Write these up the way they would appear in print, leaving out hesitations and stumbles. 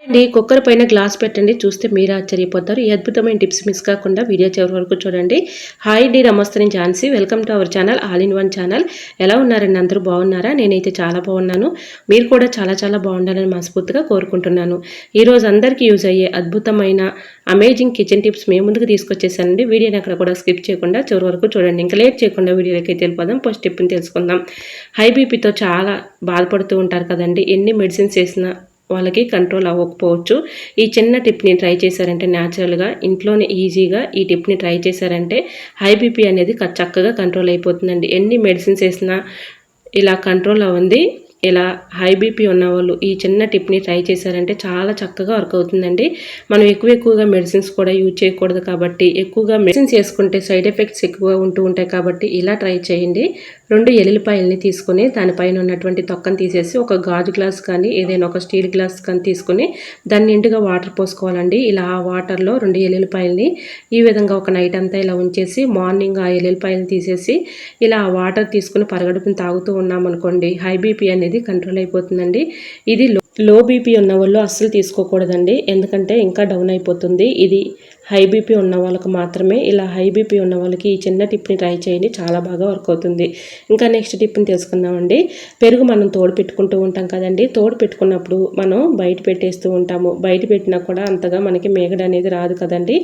అండి కుక్కర్ పైన గ్లాస్ పెట్టండి చూస్తే మీరు ఆశ్చర్యపోతారు. ఈ అద్భుతమైన టిప్స్ మిస్ కాకుండా వీడియో చివరి వరకు చూడండి. హాయ్ డి నమస్తే, నేను Jhansi. Welcome to our channel all in one channel. ఎలా ఉన్నారండి? అందరూ బాగున్నారా? నేనైతే చాలా బాగున్నాను. మీరు కూడా చాలా బాగుండాలని మనస్ఫూర్తిగా కోరుకుంటున్నాను. ఈరోజు అందరికీ యూజ్ అయ్యే అద్భుతమైన అమేజింగ్ కిచెన్ టిప్స్ మేము ముందుకు తీసుకొచ్చేసానండి. వీడియోని అక్కడ కూడా స్కిప్ చేయకుండా చివరి వరకు చూడండి. ఇంకా లేట్ చేయకుండా వీడియోలోకి వెళ్ళిపోదాం. ఫస్ట్ టిప్ని తెలుసుకుందాం. హై బీపీతో చాలా బాధపడుతూ ఉంటారు కదండి. ఎన్ని మెడిసిన్స్ వేసినా వాళ్ళకి కంట్రోల్ అవ్వకపోవచ్చు. ఈ చిన్న టిప్ని ట్రై చేశారంటే న్యాచురల్గా ఇంట్లోనే ఈజీగా ఈ టిప్ని ట్రై చేశారంటే హై బీపీ అనేది చక్కగా కంట్రోల్ అయిపోతుందండి. ఎన్ని మెడిసిన్స్ వేసినా ఇలా కంట్రోల్ అవ్వండి. ఇలా హై బీపీ ఉన్నవాళ్ళు ఈ చిన్న టిప్ని ట్రై చేశారంటే చాలా చక్కగా వర్క్ అవుతుందండి. మనం ఎక్కువగా మెడిసిన్స్ కూడా యూజ్ చేయకూడదు కాబట్టి, ఎక్కువగా మెడిసిన్స్ వేసుకుంటే సైడ్ ఎఫెక్ట్స్ ఎక్కువగా ఉంటూ ఉంటాయి కాబట్టి ఇలా ట్రై చేయండి. 2 ఎల్లుల్లిపాయలని తీసుకొని దానిపైన ఉన్నటువంటి తొక్కను తీసేసి ఒక గాజు గ్లాస్ కానీ ఏదైనా ఒక స్టీల్ గ్లాస్ కానీ తీసుకొని దాన్ని నిండుగా వాటర్ పోసుకోవాలండి. ఇలా ఆ వాటర్లో 2 ఎల్లుల్లిపాయలని ఈ విధంగా ఒక నైట్ అంతా ఇలా ఉంచేసి మార్నింగ్ ఆ ఎల్లుల్లిపాయలను తీసేసి ఇలా ఆ వాటర్ తీసుకుని పరగడుపుని తాగుతూ ఉన్నామనుకోండి హై బీపీ అనేది కంట్రోల్ అయిపోతుందండి. ఇది లో బీపీ ఉన్న వాళ్ళు అస్సలు తీసుకోకూడదండి, ఎందుకంటే ఇంకా డౌన్ అయిపోతుంది. ఇది హై బీపీ ఉన్న వాళ్ళకి మాత్రమే. ఇలా హై బీపీ ఉన్న వాళ్ళకి ఈ చిన్న టిప్ని ట్రై చేయండి, చాలా బాగా వర్క్ అవుతుంది. ఇంకా నెక్స్ట్ టిప్ని తెలుసుకుందామండి. పెరుగు మనం తోడు పెట్టుకుంటూ ఉంటాం కదండి. తోడు పెట్టుకున్నప్పుడు మనం బయట పెట్టేస్తూ ఉంటాము. బయట పెట్టినా కూడా అంతగా మనకి మేగడ అనేది రాదు కదండి.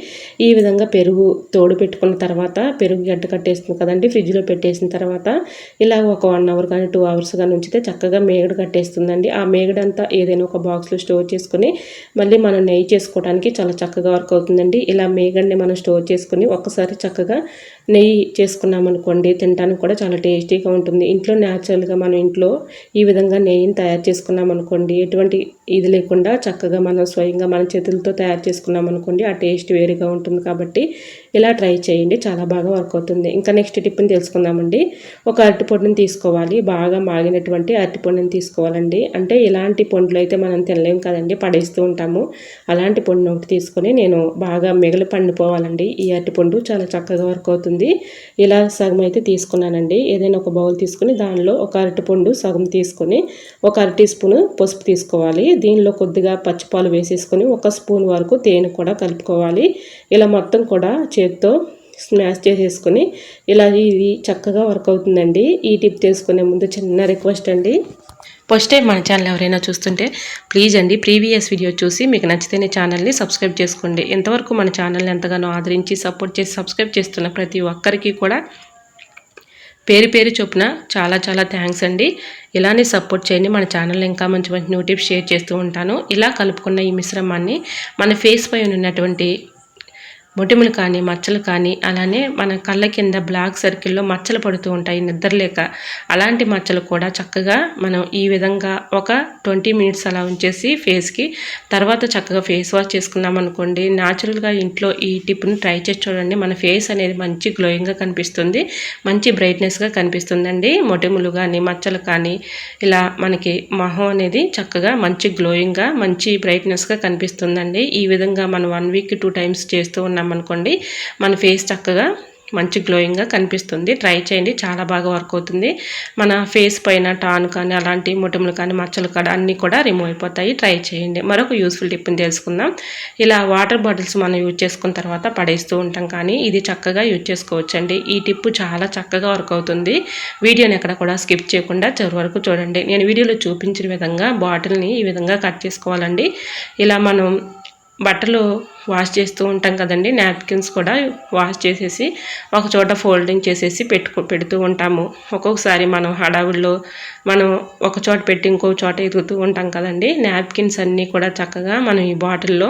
ఈ విధంగా పెరుగు తోడు పెట్టుకున్న తర్వాత పెరుగు గడ్డ కట్టేస్తుంది కదండి. ఫ్రిడ్జ్లో పెట్టేసిన తర్వాత ఇలా ఒక 1 అవర్ కానీ 2 అవర్స్ కానీ ఉంచితే చక్కగా మేగడ కట్టేస్తుందండి. ఆ మేగడంతా ఏదైనా ఒక బాక్స్లో స్టోర్ చేసుకుని మళ్ళీ మనం నెయ్యి చేసుకోవడానికి చాలా చక్కగా వర్క్ అవుతుందండి. ఇలా మేగడ్ని మనం స్టోర్ చేసుకుని ఒక్కసారి చక్కగా నెయ్యి చేసుకున్నామనుకోండి తినడానికి కూడా చాలా టేస్టీగా ఉంటుంది. ఇంట్లో న్యాచురల్గా మనం ఇంట్లో ఈ విధంగా నెయ్యిని తయారు చేసుకున్నామనుకోండి, ఎటువంటి ఇది లేకుండా చక్కగా మనం స్వయంగా మన చేతులతో తయారు చేసుకున్నామనుకోండి ఆ టేస్ట్ వేరుగా ఉంటుంది. కాబట్టి ఇలా ట్రై చేయండి, చాలా బాగా వర్క్ అవుతుంది. ఇంకా నెక్స్ట్ టిప్ని తెలుసుకుందామండి. ఒక అరటిపండుని తీసుకోవాలి, బాగా మాగినటువంటి అరటిపండుని తీసుకోవాలండి. అంటే ఇలాంటి పండ్లు అయితే మనం తినలేము కదండి, పడేస్తూ ఉంటాము. అలాంటి పండుని ఒకటి తీసుకొని నేను బాగా మిగలి పండిపోవాలండి. ఈ అరటిపండు చాలా చక్కగా వర్క్ అవుతుంది. ఇలా సగం అయితే తీసుకున్నానండి. ఏదైనా ఒక బౌల్ తీసుకుని దానిలో ఒక అరటిపండు సగం తీసుకొని 1 టీ స్పూన్ పసుపు తీసుకోవాలి. దీనిలో కొద్దిగా పచ్చిపాలు వేసేసుకొని 1 స్పూన్ వరకు తేనె కూడా కలుపుకోవాలి. ఇలా మొత్తం కూడా చేతితో స్మాష్ చేసేసుకొని ఇలా ఇది చక్కగా వర్క్ అవుతుందండి. ఈ టిప్ తీసుకునే ముందు చిన్న రిక్వెస్ట్ అండి, ఫస్ట్ టైం మన ఛానల్ ఎవరైనా చూస్తుంటే ప్లీజ్ అండి ప్రీవియస్ వీడియో చూసి మీకు నచ్చితేనే ఛానల్ని సబ్స్క్రైబ్ చేసుకోండి. ఎంతవరకు మన ఛానల్ని ఎంతగానో ఆదరించి సపోర్ట్ చేసి సబ్స్క్రైబ్ చేస్తున్న ప్రతి ఒక్కరికి కూడా పేరు చొప్పున చాలా థ్యాంక్స్ అండి. ఇలానే సపోర్ట్ చేయండి. మన ఛానల్లో ఇంకా మంచి న్యూ టిప్స్ షేర్ చేస్తూ ఉంటాను. ఇలా కలుపుకున్న ఈ మిశ్రమాన్ని మన ఫేస్ పైన ఉన్నటువంటి మొటిమలు కానీ మచ్చలు కానీ, అలానే మన కళ్ళ కింద బ్లాక్ సర్కిల్లో మచ్చలు పడుతూ ఉంటాయి నిద్రలేక, అలాంటి మచ్చలు కూడా చక్కగా మనం ఈ విధంగా ఒక 20 మినిట్స్ అలా ఉంచేసి ఫేస్కి తర్వాత చక్కగా ఫేస్ వాష్ చేసుకున్నాం అనుకోండి. న్యాచురల్గా ఇంట్లో ఈ టిప్ని ట్రై చేసి చూడండి. మన ఫేస్ అనేది మంచి గ్లోయింగ్గా కనిపిస్తుంది, మంచి బ్రైట్నెస్గా కనిపిస్తుందండి. మొటిమలు కానీ మచ్చలు కానీ ఇలా మనకి మొహం అనేది చక్కగా మంచి గ్లోయింగ్గా మంచి బ్రైట్నెస్గా కనిపిస్తుందండి. ఈ విధంగా మనం 1 వీక్ 2 టైమ్స్ చేస్తూ ఉన్నాం అనుకోండి మన ఫేస్ చక్కగా మంచి గ్లోయింగ్గా కనిపిస్తుంది. ట్రై చేయండి, చాలా బాగా వర్క్ అవుతుంది. మన ఫేస్ పైన టాన్ కానీ అలాంటి మొటిమలు కానీ మచ్చలు కానీ అన్నీ కూడా రిమూవ్ అయిపోతాయి. ట్రై చేయండి. మరొక యూస్ఫుల్ టిప్ని తెలుసుకుందాం. ఇలా వాటర్ బాటిల్స్ మనం యూజ్ చేసుకున్న తర్వాత పడేస్తూ ఉంటాం, కానీ ఇది చక్కగా యూజ్ చేసుకోవచ్చండి. ఈ టిప్ చాలా చక్కగా వర్క్ అవుతుంది. వీడియోని ఎక్కడ కూడా స్కిప్ చేయకుండా చివరి వరకు చూడండి. నేను వీడియోలో చూపించిన విధంగా బాటిల్ని ఈ విధంగా కట్ చేసుకోవాలండి. ఇలా మనం బట్టలు వాష్ చేస్తూ ఉంటాం కదండి, నాప్కిన్స్ కూడా వాష్ చేసేసి ఒక చోట ఫోల్డింగ్ చేసేసి పెడుతూ ఉంటాము. ఒక్కొక్కసారి మనం హడావుల్లో మనం ఒక చోట పెట్టి ఇంకో చోట ఎదుగుతూ ఉంటాం కదండి. నాప్కిన్స్ అన్నీ కూడా చక్కగా మనం ఈ బాటిల్లో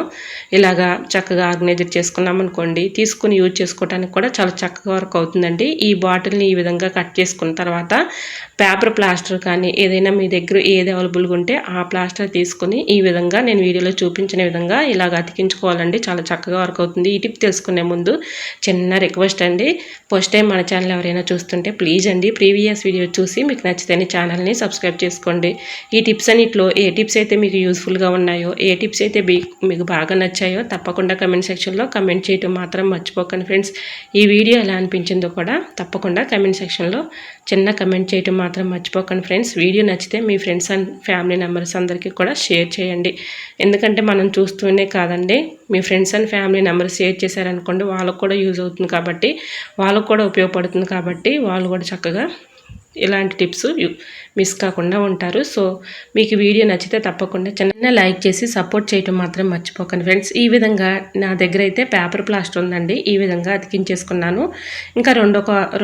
ఇలాగా చక్కగా ఆర్గనైజర్ చేసుకున్నాం అనుకోండి, తీసుకుని యూజ్ చేసుకోవడానికి కూడా చాలా చక్కగా వర్క్ అవుతుందండి. ఈ బాటిల్ని ఈ విధంగా కట్ చేసుకున్న తర్వాత పేపర్ ప్లాస్టర్ కానీ ఏదైనా మీ దగ్గర ఏది అవైలబుల్గా ఉంటే ఆ ప్లాస్టర్ తీసుకొని ఈ విధంగా నేను వీడియోలో చూపించిన విధంగా ఇలాగ అతికించుకోవాలండి. చాలా చక్కగా వర్క్ అవుతుంది. ఈ టిప్ తెలుసుకునే ముందు చిన్న రిక్వెస్ట్ అండి, ఫస్ట్ టైం మన ఛానల్ ఎవరైనా చూస్తుంటే ప్లీజ్ అండి ప్రీవియస్ వీడియో చూసి మీకు నచ్చితేనే ఛానల్ని సబ్స్క్రైబ్ చేసుకోండి. ఈ టిప్స్ అన్నిట్లో ఏ టిప్స్ అయితే మీకు యూస్ఫుల్గా ఉన్నాయో, ఏ టిప్స్ అయితే మీకు బాగా నచ్చాయో తప్పకుండా కమెంట్ సెక్షన్లో కమెంట్ చేయటం మాత్రం మర్చిపోకండి ఫ్రెండ్స్. ఈ వీడియో ఎలా అనిపించిందో కూడా తప్పకుండా కమెంట్ సెక్షన్లో చిన్న కమెంట్ చేయటం మాత్రం మర్చిపోకండి ఫ్రెండ్స్. వీడియో నచ్చితే మీ ఫ్రెండ్స్ అండ్ ఫ్యామిలీ మెంబర్స్ అందరికీ కూడా షేర్ చేయండి. ఎందుకంటే మనం చూస్తూనే కాదండి, మీ friends and family members share చేశారనుకోండి వాళ్ళకు కూడా యూజ్ అవుతుంది కాబట్టి, వాళ్ళకు కూడా ఉపయోగపడుతుంది కాబట్టి వాళ్ళు కూడా చక్కగా ఇలాంటి టిప్స్ మిస్ కాకుండా ఉంటారు. సో మీకు వీడియో నచ్చితే తప్పకుండా చిన్న లైక్ చేసి సపోర్ట్ చేయటం మాత్రం మర్చిపోకండి ఫ్రెండ్స్. ఈ విధంగా నా దగ్గర అయితే పేపర్ ప్లాస్టర్ ఉందండి, ఈ విధంగా అతికించేసుకున్నాను. ఇంకా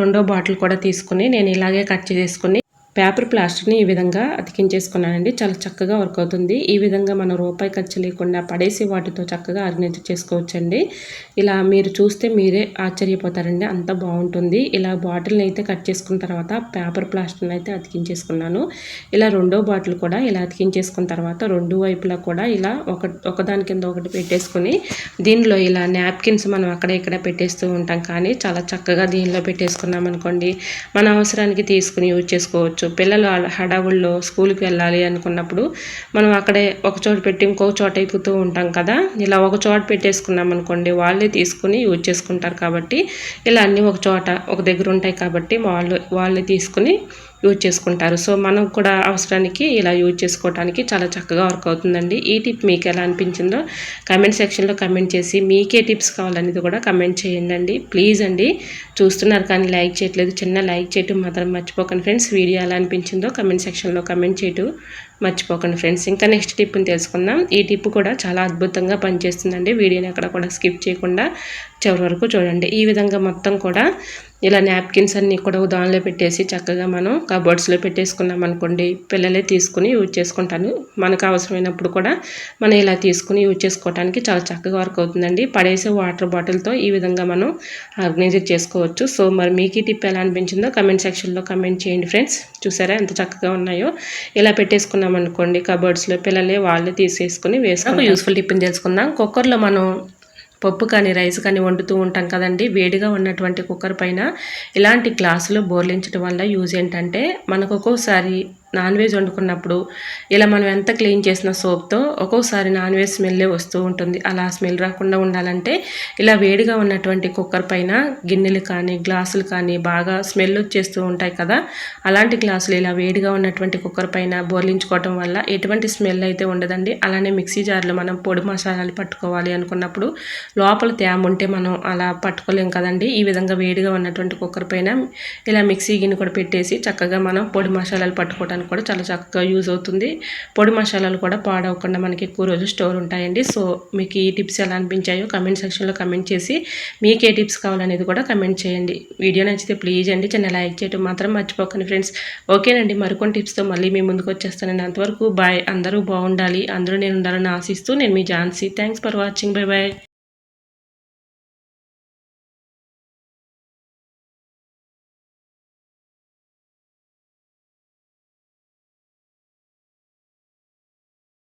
రెండో బాటిల్ కూడా తీసుకుని నేను ఇలాగే కట్ చేసుకుని పేపర్ ప్లాస్టర్ని ఈ విధంగా అతికించేసుకున్నానండి. చాలా చక్కగా వర్క్ అవుతుంది. ఈ విధంగా మనం రూపాయి ఖర్చు లేకుండా పడేసి వాటితో చక్కగా ఆర్గనైజ్ చేసుకోవచ్చండి. ఇలా మీరు చూస్తే మీరే ఆశ్చర్యపోతారండి, అంత బాగుంటుంది. ఇలా బాటిల్ని అయితే కట్ చేసుకున్న తర్వాత పేపర్ ప్లాస్టర్ని అయితే అతికించేసుకున్నాను. ఇలా రెండో బాటిల్ కూడా ఇలా అతికించేసుకున్న తర్వాత రెండు వైపులా కూడా ఇలా ఒకదాని కింద ఒకటి పెట్టేసుకుని దీనిలో ఇలా నాప్కిన్స్ మనం అక్కడ ఇక్కడ పెట్టేస్తూ ఉంటాం, కానీ చాలా చక్కగా దీనిలో పెట్టేసుకున్నాం అనుకోండి మన అవసరానికి తీసుకుని యూజ్ చేసుకోవచ్చు. పిల్లలు హడావుల్లో స్కూల్కి వెళ్ళాలి అనుకున్నప్పుడు మనం అక్కడే ఒక చోట పెట్టి ఇంకో చోట ఎక్కుతూ ఉంటాం కదా, ఇలా ఒక చోట పెట్టేసుకున్నాం అనుకోండి వాళ్ళే తీసుకుని యూజ్ చేసుకుంటారు. కాబట్టి ఇలా అన్నీ ఒక దగ్గర ఉంటాయి కాబట్టి వాళ్ళే తీసుకుని యూజ్ చేసుకుంటారు. సో మనం కూడా అవసరానికి ఇలా యూజ్ చేసుకోవడానికి చాలా చక్కగా వర్క్ అవుతుందండి. ఈ టిప్ మీకు ఎలా అనిపించిందో కమెంట్ సెక్షన్లో కమెంట్ చేసి మీకే టిప్స్ కావాలనేది కూడా కమెంట్ చేయండి. ప్లీజ్ అండి, చూస్తున్నారు కానీ లైక్ చేయట్లేదు, చిన్న లైక్ చేయటం మాత్రం మర్చిపోకండి ఫ్రెండ్స్. వీడియో ఎలా అనిపించిందో కమెంట్ సెక్షన్లో కమెంట్ చేయటం మర్చిపోకండి ఫ్రెండ్స్. ఇంకా నెక్స్ట్ టిప్ని తెలుసుకుందాం. ఈ టిప్ కూడా చాలా అద్భుతంగా పనిచేస్తుందండి. వీడియోని ఎక్కడ కూడా స్కిప్ చేయకుండా చివరి వరకు చూడండి. ఈ విధంగా మొత్తం కూడా ఇలా నాప్కిన్స్ అన్నీ కూడా దానిలో పెట్టేసి చక్కగా మనం కబోర్డ్స్లో పెట్టేసుకున్నాం అనుకోండి పిల్లలే తీసుకుని యూజ్ చేసుకుంటాను. మనకు అవసరమైనప్పుడు కూడా మనం ఇలా తీసుకుని యూజ్ చేసుకోవడానికి చాలా చక్కగా వర్క్ అవుతుందండి. పడేసే వాటర్ బాటిల్తో ఈ విధంగా మనం ఆర్గనైజ్ చేసుకోవచ్చు. సో మరి మీకు ఈ టిప్ ఎలా అనిపించిందో కమెంట్ సెక్షన్లో కమెంట్ చేయండి ఫ్రెండ్స్. చూసారా ఎంత చక్కగా ఉన్నాయో. ఇలా పెట్టేసుకున్నాం అనుకోండి కబోర్డ్స్లో పిల్లలే వాళ్ళే తీసేసుకుని వేసుకుని యూస్ఫుల్ టిప్ని తెలుసుకుందాం. కుక్కర్లో మనం పప్పు కానీ రైస్ కానీ వండుతూ ఉంటాం కదండి. వేడిగా ఉన్నటువంటి కుక్కర్ పైన ఇలాంటి గ్లాసులో బోర్లించడం వల్ల యూజ్ ఏంటంటే మనకు ఒక్కోసారి నాన్ వెజ్ వండుకున్నప్పుడు ఇలా మనం ఎంత క్లీన్ చేసిన సోప్తో ఒక్కోసారి నాన్ వెజ్ స్మెల్లే వస్తూ ఉంటుంది. అలా స్మెల్ రాకుండా ఉండాలంటే ఇలా వేడిగా ఉన్నటువంటి కుక్కర్ పైన గిన్నెలు కానీ గ్లాసులు కానీ బాగా స్మెల్ వచ్చేస్తూ ఉంటాయి కదా, అలాంటి గ్లాసులు ఇలా వేడిగా ఉన్నటువంటి కుక్కర్ పైన బోర్లించుకోవటం వల్ల ఎటువంటి స్మెల్ అయితే ఉండదండి. అలానే మిక్సీ జార్లో మనం పొడి మసాలాలు పట్టుకోవాలి అనుకున్నప్పుడు లోపల తేమ ఉంటే మనం అలా పట్టుకోలేం కదండి. ఈ విధంగా వేడిగా ఉన్నటువంటి కుక్కర్ పైన ఇలా మిక్సీ గిన్నె కూడా పెట్టేసి చక్కగా మనం పొడి మసాలాలు పట్టుకోవడానికి కూడా చాలా చక్కగా యూజ్ అవుతుంది. పొడి మసాలాలు కూడా పాడవకుండా మనకి ఎక్కువ రోజులు స్టోర్ ఉంటాయండి. సో మీకు ఈ టిప్స్ ఎలా అనిపించాయో కమెంట్ సెక్షన్లో కమెంట్ చేసి మీకు ఏ టిప్స్ కావాలనేది కూడా కమెంట్ చేయండి. వీడియో నచ్చితే ప్లీజ్ అండి చిన్న లైక్ చేయడం మాత్రం మర్చిపోకండి ఫ్రెండ్స్. ఓకేనండి, మరికొన్ని టిప్స్తో మళ్ళీ మీ ముందుకు వచ్చేస్తానండి. అంతవరకు బాయ్. అందరూ బాగుండాలి, అందరూ నేను ఉండాలని ఆశిస్తూ నేను మీ Jhansi. Thanks for watching. Bye bye.